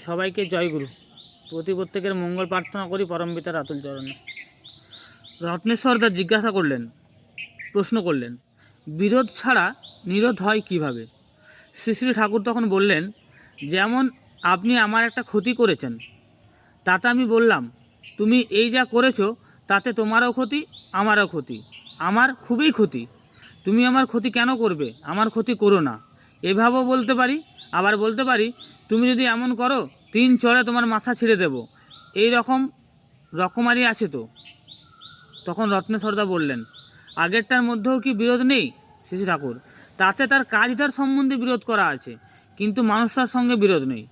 সবাইকে জয়গুরু। প্রত্যেকের মঙ্গল প্রার্থনা করি পরম পিতার আতুল চরণে। রত্নেশ্বর দা জিজ্ঞাসা করলেন, প্রশ্ন করলেন, বিরোধ ছাড়া নিরোধ হয় কিভাবে? শ্রী শ্রী ঠাকুর তখন বললেন, যেমন আপনি আমার একটা ক্ষতি করেছেন, তাতে আমি বললাম তুমি এই যা করেছো তাতে তোমারও ক্ষতি আমারও ক্ষতি, আমার খুবই ক্ষতি, তুমি আমার ক্ষতি কেন করবে, আমার ক্ষতি করো না। এভাবেও বলতে পারি, আবার বলতে পারি তুমি যদি এমন করো 3 চড়ে তোমার মাথা ছিঁড়ে দেব, এই রকমারি আছে তো। তখন রত্নেশ্বরদা বললেন, আগেরটার মধ্যেও কি বিরোধ নেই শ্রী শ্রী ঠাকুর? তাতে তার কাজটার সম্বন্ধে বিরোধ করা আছে, কিন্তু মানুষটার সঙ্গে বিরোধ নেই।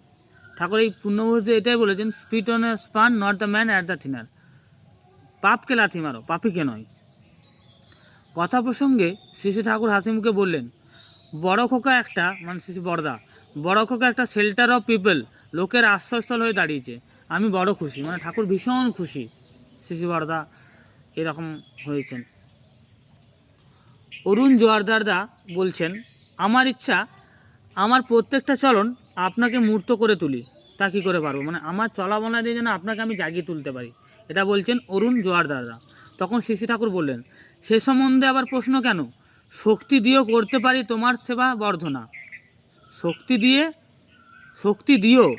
ঠাকুর এই পুণ্যবহুতে এটাই বলেছেন, spit on a sin not the man at the sinner. পাপকে লাথি মারো, পাপিকে নয়। কথা প্রসঙ্গে শ্রী শ্রী ঠাকুর হাসি মুখে বললেন, বড় খোকা একটা, মানে শ্রী শ্রী বড়দা, বড় খোকা একটা শেল্টার অফ পিপল, লোকের আশ্রয়স্থল হয়ে দাঁড়িয়েছে। আমি বড় খুশি, মানে ঠাকুর ভীষণ খুশি শ্রী শ্রী বড়দা এরকম হয়েছেন। অরুণ জোয়ারদারদা বলছেন, আমার ইচ্ছা আমার প্রত্যেকটা চলন আপনাকে মূর্ত করে তুলি। তা কী করে পারবো? মানে আমার চলাবনা দিয়ে যেন আপনাকে আমি জাগিয়ে তুলতে পারি, এটা বলছেন অরুণ জোয়ারদারদা। তখন শ্রী শ্রী ঠাকুর বললেন, সে সম্বন্ধে আবার প্রশ্ন কেন? শক্তি দিয়েও করতে পারি তোমার সেবা বর্ধনা। শক্তি দিয়েও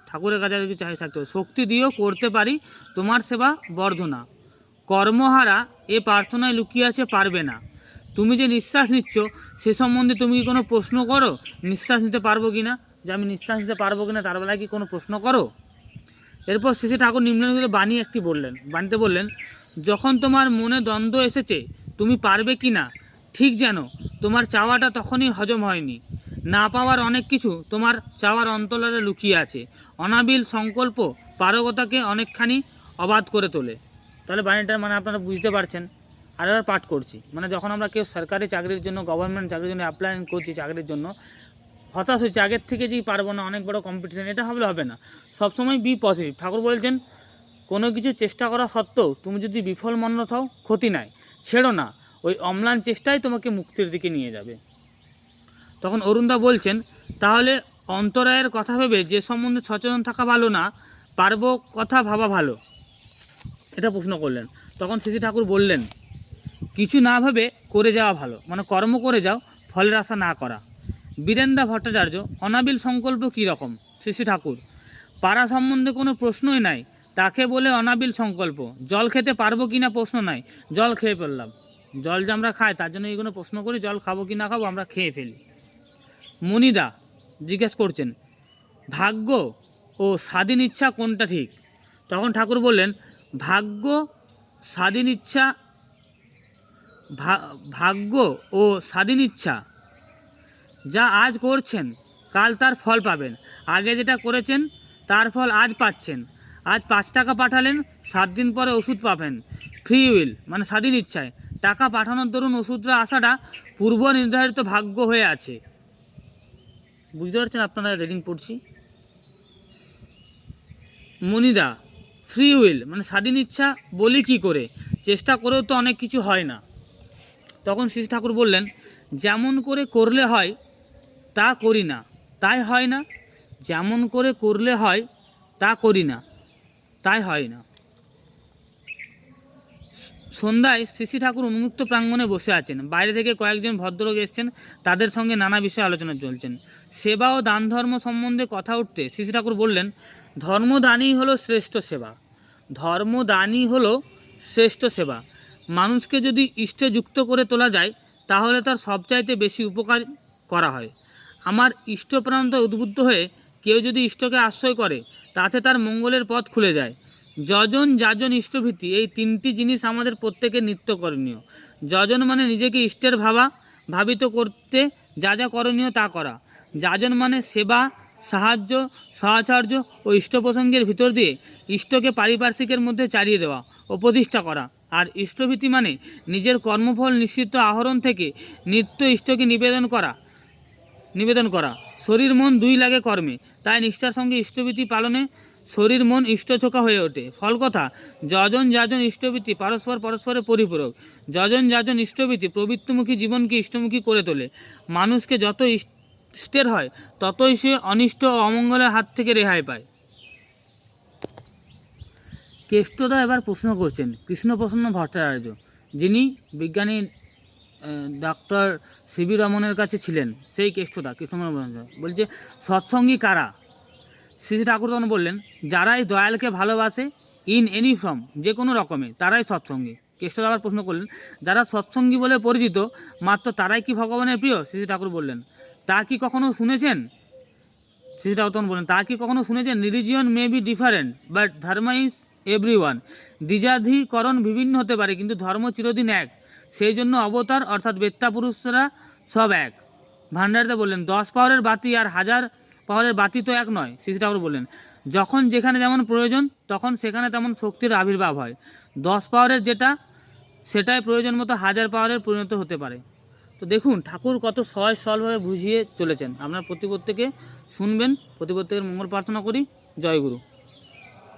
ঠাকুরের কাছে কিছু চাই থাকতে হবে, শক্তি দিয়েও করতে পারি তোমার সেবা বর্ধনা। কর্মহারা এ প্রার্থনায় লুকিয়ে আছে পারবে না। তুমি যে নিঃশ্বাস নিচ্ছ সে সম্বন্ধে তুমি কি কোনো প্রশ্ন করো? নিঃশ্বাস নিতে পারবো কি না, যে আমি নিঃশ্বাস নিতে পারবো কি না তার বেলায় কি কোনো প্রশ্ন করো? এরপর শ্রী ঠাকুর নিম্নলিখিত বাণী একটি বাণীতে বললেন, যখন তোমার মনে দ্বন্দ্ব এসেছে তুমি পারবে কি না, ঠিক যেন তোমার চাওয়াটা তখনই হজম হয়নি। না পাওয়ার অনেক কিছু তোমার চাওয়ার অন্তরালে লুকিয়ে আছে। অনাবিল সংকল্প পারগতাকে অনেকখানি অবাধ করে তোলে। তাহলে বাণীটার মানে আপনারা বুঝতে পারছেন। আর এবার পাঠ করছি, মানে যখন আমরা কেউ সরকারি চাকরির জন্য, গভর্নমেন্ট চাকরির জন্য অ্যাপ্লাই করছি, চাকরির জন্য হতাশ হচ্ছে, আগের থেকে যেই পারবো না, অনেক বড় কম্পিটিশন, এটা হবে না। সবসময় বি পজিটিভ। ঠাকুর বলছেন, কোনো কিছু চেষ্টা করা সত্ত্বেও তুমি যদি বিফল মনে হও ক্ষতি নাই, ছেড়ো না, ওই অম্লান চেষ্টাই তোমাকে মুক্তির দিকে নিয়ে যাবে। তখন অরুণদা বলছেন, তাহলে অন্তরায়ের কথা ভেবে যে সম্বন্ধে সচেতন থাকা ভালো না, পারবো কথা ভাবা ভালো, এটা প্রশ্ন করলেন। তখন শ্রী ঠাকুর বললেন, কিছু না ভেবে করে যাওয়া ভালো, মানে কর্ম করে যাও, ফলের আশা না করা। বীরেন্দা ভট্টাচার্য, অনাবিল সংকল্প কী রকম? শ্রী ঠাকুর, পারা সম্বন্ধে কোনো প্রশ্নই নাই, তাকে বলে অনাবিল সংকল্প। জল খেতে পারবো কি না প্রশ্ন নাই, জল খেয়ে ফেললাম। জল যে আমরা খাই তার জন্য এই কোনো প্রশ্ন করি, জল খাবো কি না খাবো আমরা খেয়ে ফেলি। মনিদা জিজ্ঞেস করছেন, ভাগ্য ও স্বাধীন ইচ্ছা কোনটা ঠিক? তখন ঠাকুর বললেন, ভাগ্য ও স্বাধীন ইচ্ছা যা আজ করছেন কাল তার ফল পাবেন। আগে যেটা করেছেন তার ফল আজ পাচ্ছেন। আজ 5 টাকা পাঠালেন, 7 দিন পরে ওষুধ পাবেন। ফ্রি উইল, মানে স্বাধীন ইচ্ছায় টাকা পাঠানোর দরুন ওষুধটা আসাটা পূর্ব নির্ধারিত ভাগ্য হয়ে আছে। বুঝতে পারছেন? আপনারা রিডিং পড়ছি। মনিদা, ফ্রি উইল মানে স্বাধীন ইচ্ছা বলি কি করে, চেষ্টা করেও তো অনেক কিছু হয় না। তখন শ্রী ঠাকুর বললেন, যেমন করে করলে হয় তা করি না, তাই হয় না। যেমন করে করলে হয় তা করি না, তাই হয় না। সন্ধ্যায় শ্রী ঠাকুর উন্মুক্ত প্রাঙ্গণে বসে আছেন। বাইরে থেকে কয়েকজন ভদ্রলোক এসছেন, তাদের সঙ্গে নানা বিষয়ে আলোচনা চলছেন। সেবা ও দান ধর্ম সম্বন্ধে কথা উঠতে শ্রী ঠাকুর বললেন, ধর্মদানই হলো শ্রেষ্ঠ সেবা। ধর্মদানই হলো শ্রেষ্ঠ সেবা। মানুষকে যদি ইষ্টে যুক্ত করে তোলা যায় তাহলে তার সবচাইতে বেশি উপকার করা হয়। আমার ইষ্টপ্রান্ত উদ্বুদ্ধ হয়ে কেউ যদি ইষ্টকে আশ্রয় করে তাতে তার মঙ্গলের পথ খুলে যায়। যজন যাজন ইষ্টভীতি, এই 3টি জিনিস আমাদের প্রত্যেকের নিত্য করণীয়। যজন মানে নিজেকে ইষ্টের ভাবিত করতে যা যা করণীয় তা করা। যাজন মানে সেবা, সাহায্য, সহাচার্য ও ইষ্ট প্রসঙ্গের ভিতর দিয়ে ইষ্টকে পারিপার্শ্বিকের মধ্যে চালিয়ে দেওয়া ও প্রতিষ্ঠা করা। আর ইষ্টভীতি মানে নিজের কর্মফল নিশ্চিত আহরণ থেকে নিত্য ইষ্টকে নিবেদন করা। শরীর মন 2 লাগে কর্মে, তাই নিষ্ঠার সঙ্গে ইষ্টভীতি পালনে শরীর মন ইষ্টছোকা হয়ে ওঠে। ফল কথা, যজন যাজন ইষ্টভীতি পরস্পরের পরিপূরক। যজন যাজন ইষ্টভীতি প্রবৃত্তিমুখী জীবনকে ইষ্টমুখী করে তোলে। মানুষকে যত অনিষ্টের হয় ততই সে অনিষ্ট ও অমঙ্গলের হাত থেকে রেহাই পায়। কেষ্টদা এবার প্রশ্ন করছেন কৃষ্ণপ্রসন্ন ভট্টাচার্য, যিনি বিজ্ঞানী ডক্টর সিবি রমনের কাছে ছিলেন, সেই কেষ্টদা কৃষ্ণপ্রসন্ন বলছে সৎসঙ্গী কারা? শ্রী শ্রী ঠাকুর তখন বললেন, যারাই দয়ালকে ভালোবাসে ইন এনি ফর্ম, যে কোনো রকমে, তারাই সৎসঙ্গী। কেষ্টদা আবার প্রশ্ন করলেন, যারা সৎসঙ্গী বলে পরিচিত মাত্র তারাই কি ভগবানের প্রিয়? শ্রী শ্রী ঠাকুর বললেন, তা কি কখনো শুনেছেন? শ্রী শ্রী ঠাকুর তখন বললেন, তা কি কখনো শুনেছেন, religion may be different but ধর্ম ইজ এভরি ওয়ান। দ্বিজাধিকরণ বিভিন্ন হতে পারে কিন্তু ধর্ম চিরদিন এক, সেই জন্য অবতার অর্থাৎ বেত্তা পুরুষরা সব এক। ভান্ডারদা বললেন, 10 পাওয়ারের বাতি আর 1000 পাওয়ারের বাতি তো এক নয়। শ্রী শ্রী ঠাকুর বললেন, যখন যেখানে যেমন প্রয়োজন তখন সেখানে তেমন শক্তির আবির্ভাব হয়। 10 পাওয়ারের যেটা সেটাই প্রয়োজন মতো 1000 পাওয়ারের পরিণত হতে পারে। তো দেখুন ঠাকুর কত সহজ সরলভাবে বুঝিয়ে চলেছেন। আপনার প্রত্যেকে শুনবেন, প্রত্যেকের মঙ্গল প্রার্থনা করি। জয় গুরু।